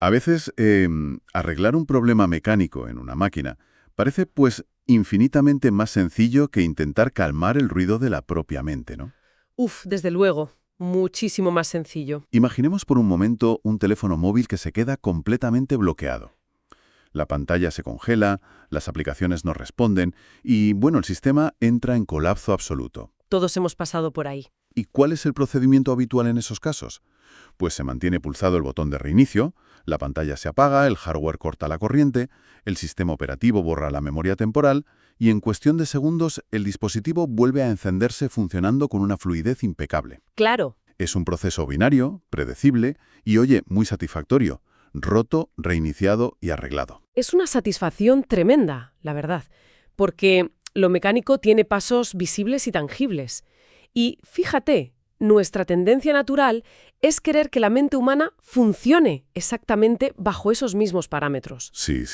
A veces, arreglar un problema mecánico en una máquina parece, pues, infinitamente más sencillo que intentar calmar el ruido de la propia mente, ¿no? Uf, desde luego, muchísimo más sencillo. Imaginemos por un momento un teléfono móvil que se queda completamente bloqueado. La pantalla se congela, las aplicaciones no responden y, bueno, el sistema entra en colapso absoluto. Todos hemos pasado por ahí. ¿Y cuál es el procedimiento habitual en esos casos? Pues se mantiene pulsado el botón de reinicio, la pantalla se apaga, el hardware corta la corriente, el sistema operativo borra la memoria temporal y en cuestión de segundos el dispositivo vuelve a encenderse funcionando con una fluidez impecable. Claro. Es un proceso binario, predecible y, oye, muy satisfactorio. Roto, reiniciado y arreglado. Es una satisfacción tremenda, la verdad, porque lo mecánico tiene pasos visibles y tangibles. Y fíjate, nuestra tendencia natural es querer que la mente humana funcione exactamente bajo esos mismos parámetros. Sí,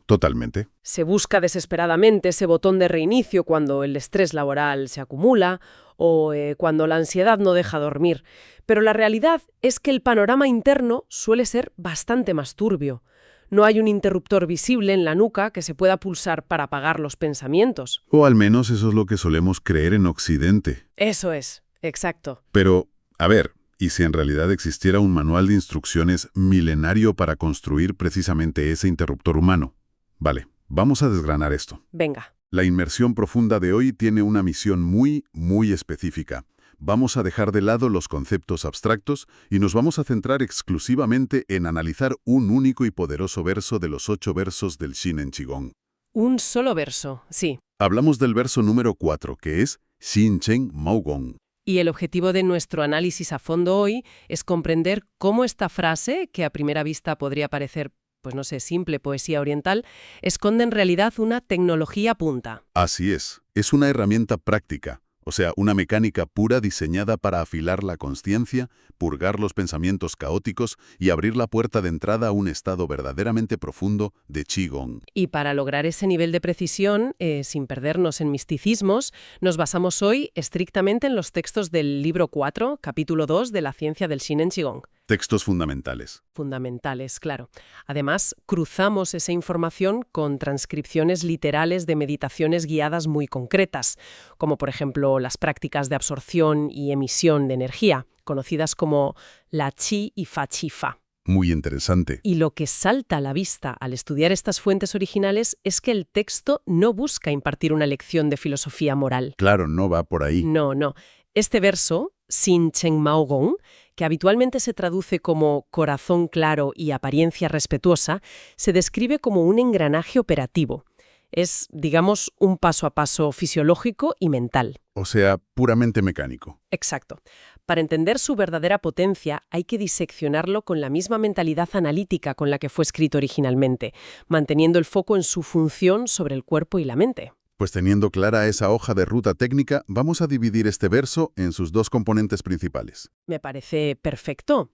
totalmente. Se busca desesperadamente ese botón de reinicio cuando el estrés laboral se acumula o cuando la ansiedad no deja dormir. Pero la realidad es que el panorama interno suele ser bastante más turbio. No hay un interruptor visible en la nuca que se pueda pulsar para apagar los pensamientos. O al menos eso es lo que solemos creer en Occidente. Eso es, exacto. Pero, a ver, ¿y si en realidad existiera un manual de instrucciones milenario para construir precisamente ese interruptor humano? Vale, vamos a desgranar esto. Venga. La inmersión profunda de hoy tiene una misión muy específica. Vamos a dejar de lado los conceptos abstractos y nos vamos a centrar exclusivamente en analizar un único y poderoso verso de los 8 versos del Shinen Qigong. Un solo verso, sí. Hablamos del verso número 4, que es Shinchen Maogong. Y el objetivo de nuestro análisis a fondo hoy es comprender cómo esta frase, que a primera vista podría parecer, pues no sé, simple poesía oriental, esconde en realidad una tecnología punta. Así es una herramienta práctica, o sea, una mecánica pura diseñada para afilar la consciencia, purgar los pensamientos caóticos y abrir la puerta de entrada a un estado verdaderamente profundo de Qigong. Y para lograr ese nivel de precisión, sin perdernos en misticismos, nos basamos hoy estrictamente en los textos del libro 4, capítulo 2 de la ciencia del Shinen Qigong. Textos fundamentales. Fundamentales, claro. Además, cruzamos esa información con transcripciones literales de meditaciones guiadas muy concretas, como por ejemplo las prácticas de absorción y emisión de energía, conocidas como la Qi y Fa Chi Fa. Muy interesante. Y lo que salta a la vista al estudiar estas fuentes originales es que el texto no busca impartir una lección de filosofía moral. Claro, no va por ahí. No. Este verso, Xin Chen Mao Gong, que habitualmente se traduce como corazón claro y apariencia respetuosa, se describe como un engranaje operativo. Es, digamos, un paso a paso fisiológico y mental. O sea, puramente mecánico. Exacto. Para entender su verdadera potencia hay que diseccionarlo con la misma mentalidad analítica con la que fue escrito originalmente, manteniendo el foco en su función sobre el cuerpo y la mente. Pues teniendo clara esa hoja de ruta técnica, vamos a dividir este verso en sus dos componentes principales. Me parece perfecto.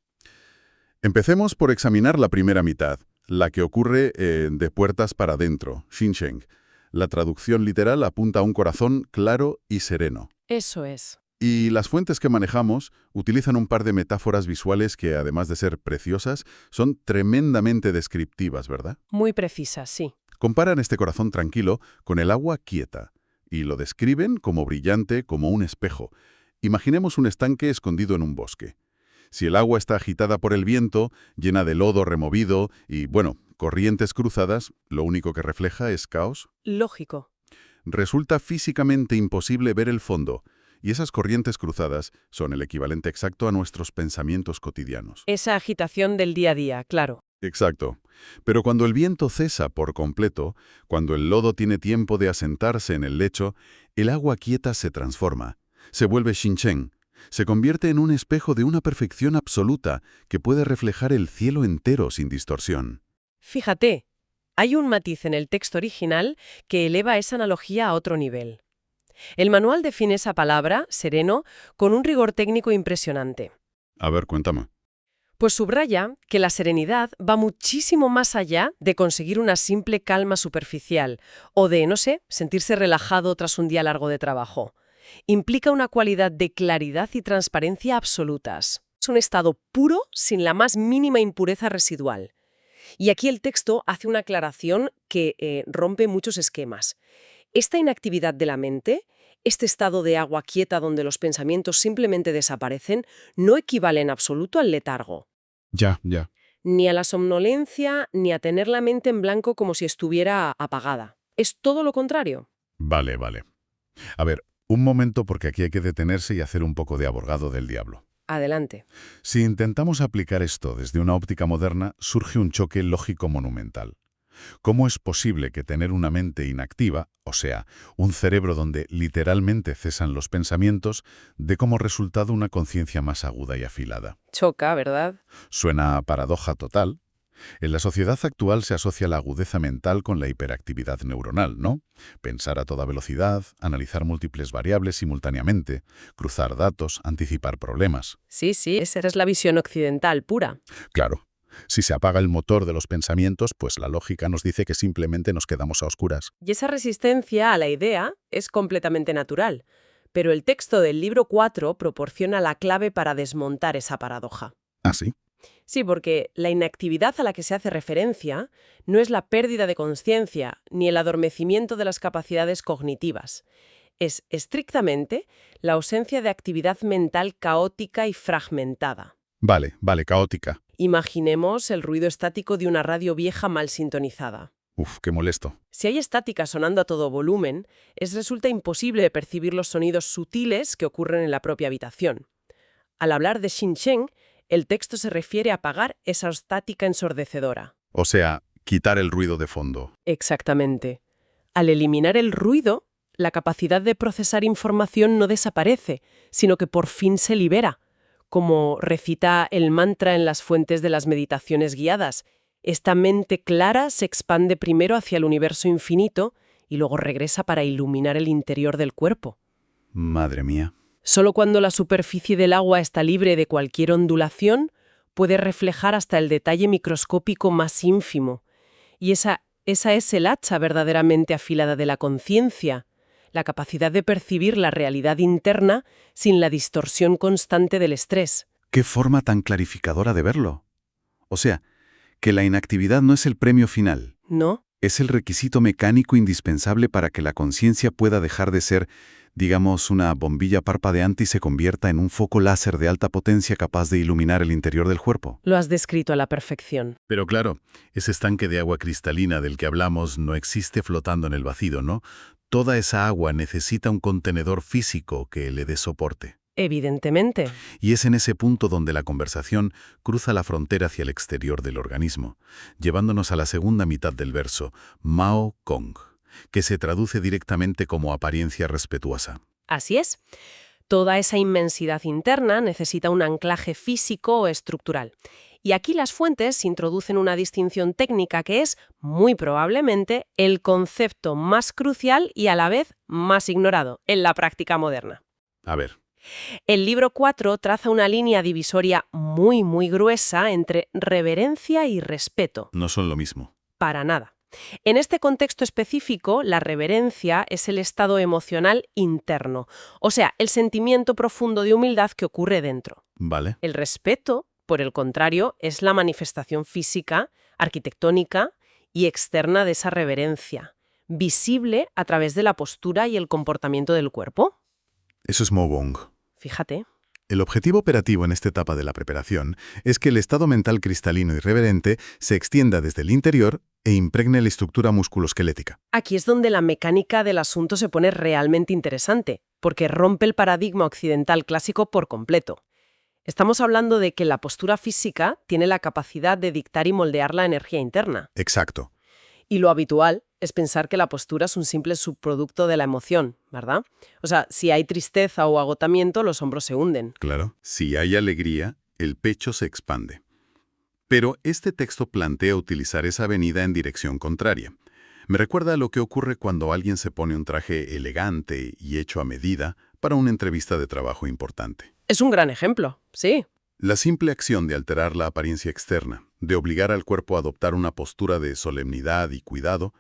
Empecemos por examinar la primera mitad, la que ocurre de puertas para adentro, Xinsheng. La traducción literal apunta a un corazón claro y sereno. Eso es. Y las fuentes que manejamos utilizan un par de metáforas visuales que, además de ser preciosas, son tremendamente descriptivas, ¿verdad? Muy precisa, sí. Comparan este corazón tranquilo con el agua quieta y lo describen como brillante, como un espejo. Imaginemos un estanque escondido en un bosque. Si el agua está agitada por el viento, llena de lodo removido y, bueno, corrientes cruzadas, lo único que refleja es caos. Lógico. Resulta físicamente imposible ver el fondo, y esas corrientes cruzadas son el equivalente exacto a nuestros pensamientos cotidianos. Esa agitación del día a día, claro. Exacto. Pero cuando el viento cesa por completo, cuando el lodo tiene tiempo de asentarse en el lecho, el agua quieta se transforma, se vuelve Xinchen, se convierte en un espejo de una perfección absoluta que puede reflejar el cielo entero sin distorsión. Fíjate, hay un matiz en el texto original que eleva esa analogía a otro nivel. El manual define esa palabra, sereno, con un rigor técnico impresionante. A ver, cuéntame. Pues subraya que la serenidad va muchísimo más allá de conseguir una simple calma superficial o de, no sé, sentirse relajado tras un día largo de trabajo. Implica una cualidad de claridad y transparencia absolutas. Es un estado puro sin la más mínima impureza residual. Y aquí el texto hace una aclaración que rompe muchos esquemas. Esta inactividad de la mente, este estado de agua quieta donde los pensamientos simplemente desaparecen, no equivale en absoluto al letargo, Ya, ya. ni a la somnolencia, ni a tener la mente en blanco como si estuviera apagada. Es todo lo contrario. Vale, vale. A ver, un momento porque aquí hay que detenerse y hacer un poco de abogado del diablo. Adelante. Si intentamos aplicar esto desde una óptica moderna, surge un choque lógico monumental. ¿Cómo es posible que tener una mente inactiva, o sea, un cerebro donde literalmente cesan los pensamientos, dé como resultado una conciencia más aguda y afilada? Choca, ¿verdad? Suena a paradoja total. En la sociedad actual se asocia la agudeza mental con la hiperactividad neuronal, ¿no? Pensar a toda velocidad, analizar múltiples variables simultáneamente, cruzar datos, anticipar problemas. Sí, sí, esa es la visión occidental pura. Claro, si se apaga el motor de los pensamientos, pues la lógica nos dice que simplemente nos quedamos a oscuras. Y esa resistencia a la idea es completamente natural. Pero el texto del libro 4 proporciona la clave para desmontar esa paradoja. ¿Ah, sí? Sí, porque la inactividad a la que se hace referencia no es la pérdida de conciencia ni el adormecimiento de las capacidades cognitivas. Es estrictamente la ausencia de actividad mental caótica y fragmentada. Vale, caótica. Imaginemos el ruido estático de una radio vieja mal sintonizada. Uf, qué molesto. Si hay estática sonando a todo volumen, resulta imposible percibir los sonidos sutiles que ocurren en la propia habitación. Al hablar de Xinsheng, el texto se refiere a apagar esa estática ensordecedora. O sea, quitar el ruido de fondo. Exactamente. Al eliminar el ruido, la capacidad de procesar información no desaparece, sino que por fin se libera. Como recita el mantra en las fuentes de las meditaciones guiadas, esta mente clara se expande primero hacia el universo infinito y luego regresa para iluminar el interior del cuerpo. Madre mía. Solo cuando la superficie del agua está libre de cualquier ondulación, puede reflejar hasta el detalle microscópico más ínfimo. Y esa es el hacha verdaderamente afilada de la conciencia, la capacidad de percibir la realidad interna sin la distorsión constante del estrés. ¿Qué forma tan clarificadora de verlo? O sea, que la inactividad no es el premio final. ¿No? Es el requisito mecánico indispensable para que la conciencia pueda dejar de ser, digamos, una bombilla parpadeante y se convierta en un foco láser de alta potencia capaz de iluminar el interior del cuerpo. Lo has descrito a la perfección. Pero claro, ese estanque de agua cristalina del que hablamos no existe flotando en el vacío, ¿no? Toda esa agua necesita un contenedor físico que le dé soporte. Evidentemente. Y es en ese punto donde la conversación cruza la frontera hacia el exterior del organismo, llevándonos a la segunda mitad del verso, Mao Kong, que se traduce directamente como apariencia respetuosa. Así es. Toda esa inmensidad interna necesita un anclaje físico o estructural. Y aquí las fuentes introducen una distinción técnica que es, muy probablemente, el concepto más crucial y a la vez más ignorado en la práctica moderna. A ver. El libro 4 traza una línea divisoria muy gruesa entre reverencia y respeto. No son lo mismo. Para nada. En este contexto específico, la reverencia es el estado emocional interno, o sea, el sentimiento profundo de humildad que ocurre dentro. Vale. El respeto, por el contrario, es la manifestación física, arquitectónica y externa de esa reverencia, visible a través de la postura y el comportamiento del cuerpo. Eso es Mogong. Fíjate. El objetivo operativo en esta etapa de la preparación es que el estado mental cristalino y reverente se extienda desde el interior e impregne la estructura musculoesquelética. Aquí es donde la mecánica del asunto se pone realmente interesante, porque rompe el paradigma occidental clásico por completo. Estamos hablando de que la postura física tiene la capacidad de dictar y moldear la energía interna. Exacto. Y lo habitual es pensar que la postura es un simple subproducto de la emoción, ¿verdad? O sea, si hay tristeza o agotamiento, los hombros se hunden. Claro. Si hay alegría, el pecho se expande. Pero este texto plantea utilizar esa avenida en dirección contraria. Me recuerda a lo que ocurre cuando alguien se pone un traje elegante y hecho a medida para una entrevista de trabajo importante. Es un gran ejemplo, sí. La simple acción de alterar la apariencia externa, de obligar al cuerpo a adoptar una postura de solemnidad y cuidado,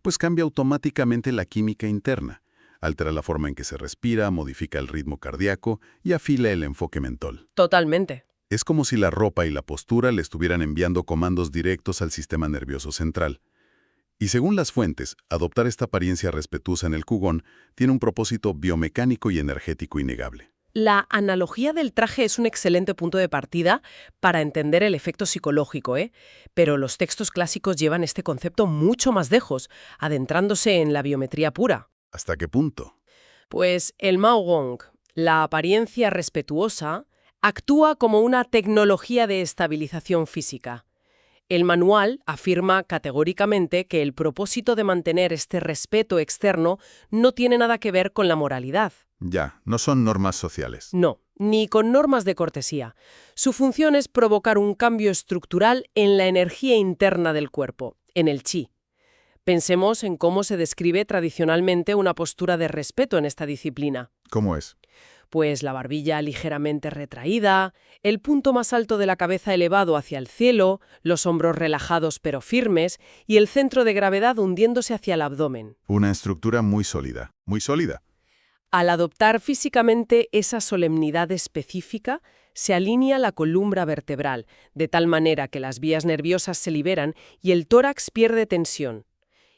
pues cambia automáticamente la química interna, altera la forma en que se respira, modifica el ritmo cardíaco y afila el enfoque mental. Totalmente. Es como si la ropa y la postura le estuvieran enviando comandos directos al sistema nervioso central. Y según las fuentes, adoptar esta apariencia respetuosa en el Qigong tiene un propósito biomecánico y energético innegable. La analogía del traje es un excelente punto de partida para entender el efecto psicológico, ¿eh? Pero los textos clásicos llevan este concepto mucho más lejos, adentrándose en la biometría pura. ¿Hasta qué punto? Pues el Mao Gong, la apariencia respetuosa, actúa como una tecnología de estabilización física. El manual afirma categóricamente que el propósito de mantener este respeto externo no tiene nada que ver con la moralidad. Ya, no son normas sociales. No, ni con normas de cortesía. Su función es provocar un cambio estructural en la energía interna del cuerpo, en el chi. Pensemos en cómo se describe tradicionalmente una postura de respeto en esta disciplina. ¿Cómo es? Pues la barbilla ligeramente retraída, el punto más alto de la cabeza elevado hacia el cielo, los hombros relajados pero firmes y el centro de gravedad hundiéndose hacia el abdomen. Una estructura muy sólida. Muy sólida. Al adoptar físicamente esa solemnidad específica, se alinea la columna vertebral, de tal manera que las vías nerviosas se liberan y el tórax pierde tensión.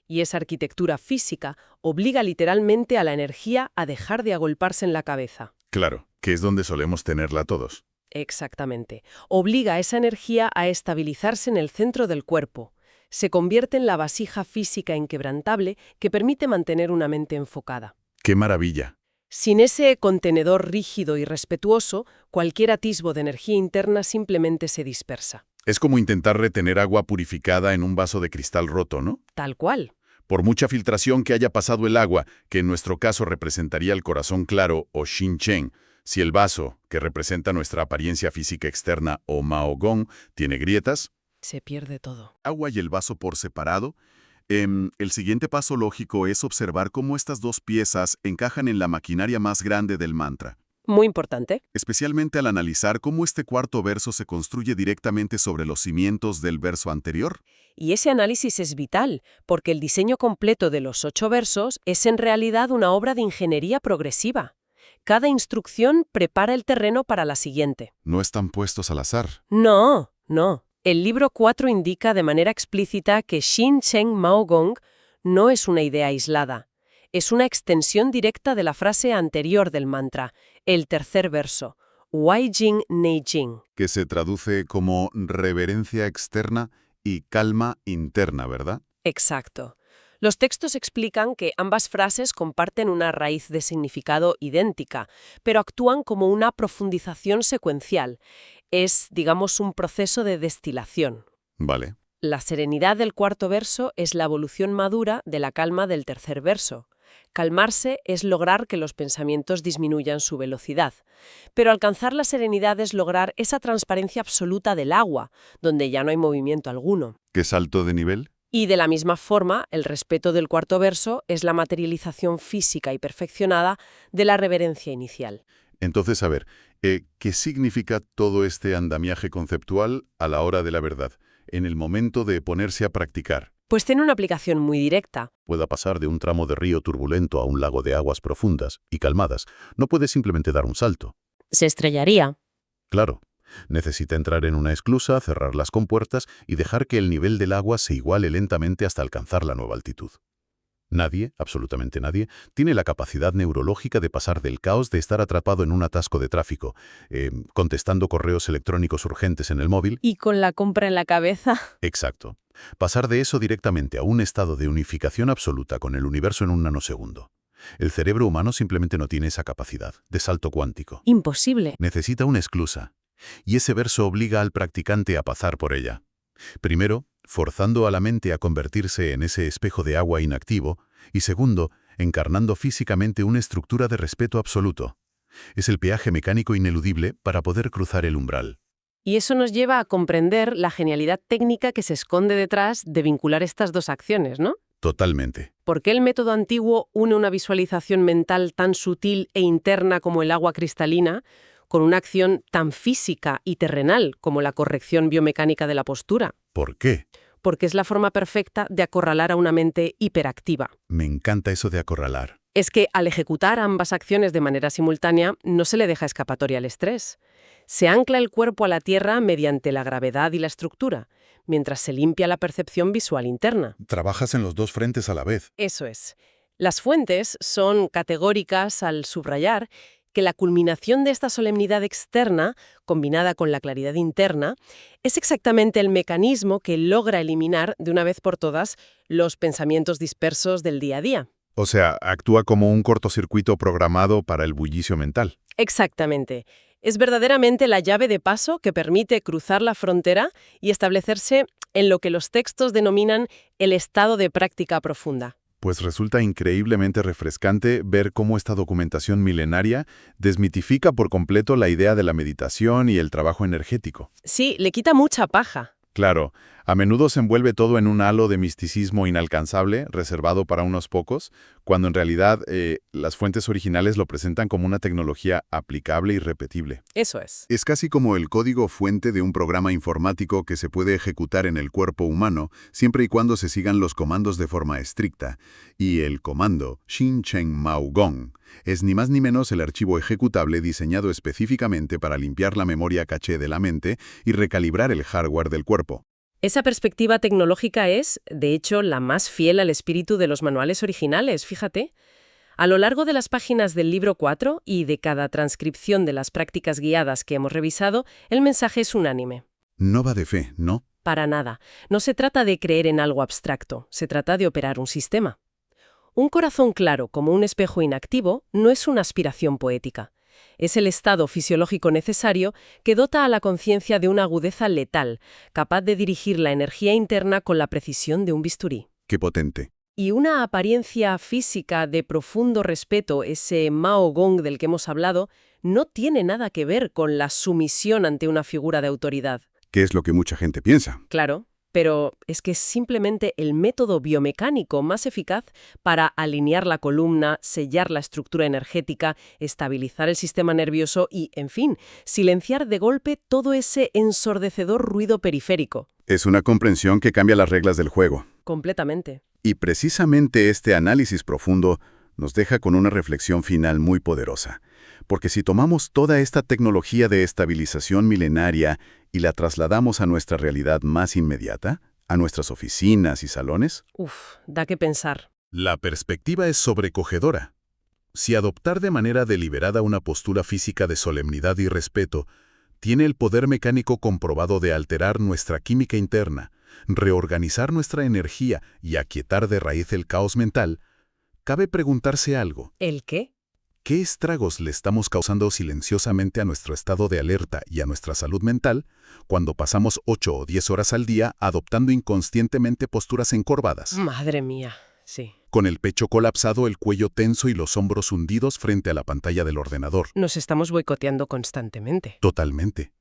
Y esa arquitectura física obliga literalmente a la energía a dejar de agolparse en la cabeza. Claro, que es donde solemos tenerla todos. Exactamente. Obliga a esa energía a estabilizarse en el centro del cuerpo. Se convierte en la vasija física inquebrantable que permite mantener una mente enfocada. ¡Qué maravilla! Sin ese contenedor rígido y respetuoso, cualquier atisbo de energía interna simplemente se dispersa. Es como intentar retener agua purificada en un vaso de cristal roto, ¿no? Tal cual. Por mucha filtración que haya pasado el agua, que en nuestro caso representaría el corazón claro o Xin Chen, si el vaso, que representa nuestra apariencia física externa o Mao Gong, tiene grietas, Se pierde todo. agua y el vaso por separado, el siguiente paso lógico es observar cómo estas dos piezas encajan en la maquinaria más grande del mantra. Muy importante. Especialmente al analizar cómo este cuarto verso se construye directamente sobre los cimientos del verso anterior. Y ese análisis es vital, porque el diseño completo de los 8 versos es en realidad una obra de ingeniería progresiva. Cada instrucción prepara el terreno para la siguiente. No están puestos al azar. No. El libro 4 indica de manera explícita que Xin Chen Mao Gong no es una idea aislada. Es una extensión directa de la frase anterior del mantra, el tercer verso, Wai Jing Nei Jing. Que se traduce como reverencia externa y calma interna, ¿verdad? Exacto. Los textos explican que ambas frases comparten una raíz de significado idéntica, pero actúan como una profundización secuencial. Es, digamos, un proceso de destilación. Vale. La serenidad del cuarto verso es la evolución madura de la calma del tercer verso. Calmarse es lograr que los pensamientos disminuyan su velocidad. Pero alcanzar la serenidad es lograr esa transparencia absoluta del agua, donde ya no hay movimiento alguno. ¿Qué salto de nivel? Y de la misma forma, el respeto del cuarto verso es la materialización física y perfeccionada de la reverencia inicial. Entonces, a ver, ¿qué significa todo este andamiaje conceptual a la hora de la verdad, en el momento de ponerse a practicar? Pues tiene una aplicación muy directa. Pueda pasar de un tramo de río turbulento a un lago de aguas profundas y calmadas. No puede simplemente dar un salto. Se estrellaría. Claro, necesita entrar en una esclusa, cerrar las compuertas y dejar que el nivel del agua se iguale lentamente hasta alcanzar la nueva altitud. Nadie, absolutamente nadie, tiene la capacidad neurológica de pasar del caos de estar atrapado en un atasco de tráfico, contestando correos electrónicos urgentes en el móvil. Y con la compra en la cabeza. Exacto. Pasar de eso directamente a un estado de unificación absoluta con el universo en un nanosegundo. El cerebro humano simplemente no tiene esa capacidad de salto cuántico. Imposible. Necesita una esclusa. Y ese verso obliga al practicante a pasar por ella. Primero, forzando a la mente a convertirse en ese espejo de agua inactivo, y segundo, encarnando físicamente una estructura de respeto absoluto. Es el peaje mecánico ineludible para poder cruzar el umbral. Y eso nos lleva a comprender la genialidad técnica que se esconde detrás de vincular estas dos acciones, ¿no? Totalmente. ¿Por qué el método antiguo une una visualización mental tan sutil e interna como el agua cristalina con una acción tan física y terrenal como la corrección biomecánica de la postura? ¿Por qué? Porque es la forma perfecta de acorralar a una mente hiperactiva. Me encanta eso de acorralar. Es que al ejecutar ambas acciones de manera simultánea no se le deja escapatoria al estrés. Se ancla el cuerpo a la Tierra mediante la gravedad y la estructura, mientras se limpia la percepción visual interna. Trabajas en los dos frentes a la vez. Eso es. Las fuentes son categóricas al subrayar que la culminación de esta solemnidad externa, combinada con la claridad interna, es exactamente el mecanismo que logra eliminar de una vez por todas los pensamientos dispersos del día a día. O sea, actúa como un cortocircuito programado para el bullicio mental. Exactamente. Es verdaderamente la llave de paso que permite cruzar la frontera y establecerse en lo que los textos denominan el estado de práctica profunda. Pues resulta increíblemente refrescante ver cómo esta documentación milenaria desmitifica por completo la idea de la meditación y el trabajo energético. Sí, le quita mucha paja. Claro, a menudo se envuelve todo en un halo de misticismo inalcanzable, reservado para unos pocos, cuando en realidad las fuentes originales lo presentan como una tecnología aplicable y repetible. Eso es. Es casi como el código fuente de un programa informático que se puede ejecutar en el cuerpo humano siempre y cuando se sigan los comandos de forma estricta. Y el comando Xin Chen Mao Gong es ni más ni menos el archivo ejecutable diseñado específicamente para limpiar la memoria caché de la mente y recalibrar el hardware del cuerpo. Esa perspectiva tecnológica es, de hecho, la más fiel al espíritu de los manuales originales, fíjate. A lo largo de las páginas del libro 4 y de cada transcripción de las prácticas guiadas que hemos revisado, el mensaje es unánime. No va de fe, ¿no? Para nada. No se trata de creer en algo abstracto, se trata de operar un sistema. Un corazón claro como un espejo inactivo no es una aspiración poética. Es el estado fisiológico necesario que dota a la conciencia de una agudeza letal, capaz de dirigir la energía interna con la precisión de un bisturí. Qué potente. Y una apariencia física de profundo respeto, ese Mao Gong del que hemos hablado, no tiene nada que ver con la sumisión ante una figura de autoridad. ¿Qué es lo que mucha gente piensa? Claro, pero es que es simplemente el método biomecánico más eficaz para alinear la columna, sellar la estructura energética, estabilizar el sistema nervioso y, en fin, silenciar de golpe todo ese ensordecedor ruido periférico. Es una comprensión que cambia las reglas del juego. Completamente. Y precisamente este análisis profundo nos deja con una reflexión final muy poderosa. Porque si tomamos toda esta tecnología de estabilización milenaria y la trasladamos a nuestra realidad más inmediata, a nuestras oficinas y salones, Da que pensar. la perspectiva es sobrecogedora. Si adoptar de manera deliberada una postura física de solemnidad y respeto tiene el poder mecánico comprobado de alterar nuestra química interna, reorganizar nuestra energía y aquietar de raíz el caos mental, cabe preguntarse algo. ¿El qué? ¿Qué estragos le estamos causando silenciosamente a nuestro estado de alerta y a nuestra salud mental cuando pasamos 8 o 10 horas al día adoptando inconscientemente posturas encorvadas? Madre mía, sí. Con el pecho colapsado, el cuello tenso y los hombros hundidos frente a la pantalla del ordenador. Nos estamos boicoteando constantemente. Totalmente.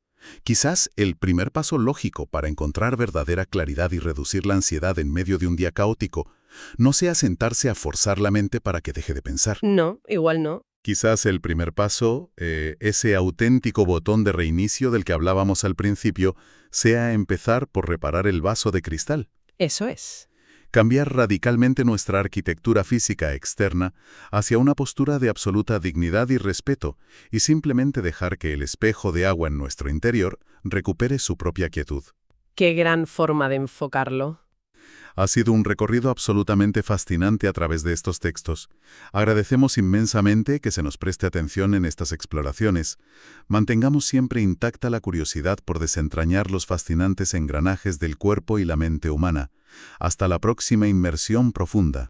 Quizás el primer paso lógico para encontrar verdadera claridad y reducir la ansiedad en medio de un día caótico no sea sentarse a forzar la mente para que deje de pensar. No, igual no. Quizás el primer paso, ese auténtico botón de reinicio del que hablábamos al principio, sea empezar por reparar el vaso de cristal. Eso es. Cambiar radicalmente nuestra arquitectura física externa hacia una postura de absoluta dignidad y respeto, y simplemente dejar que el espejo de agua en nuestro interior recupere su propia quietud. Qué gran forma de enfocarlo. Ha sido un recorrido absolutamente fascinante a través de estos textos. Agradecemos inmensamente que se nos preste atención en estas exploraciones. Mantengamos siempre intacta la curiosidad por desentrañar los fascinantes engranajes del cuerpo y la mente humana. Hasta la próxima inmersión profunda.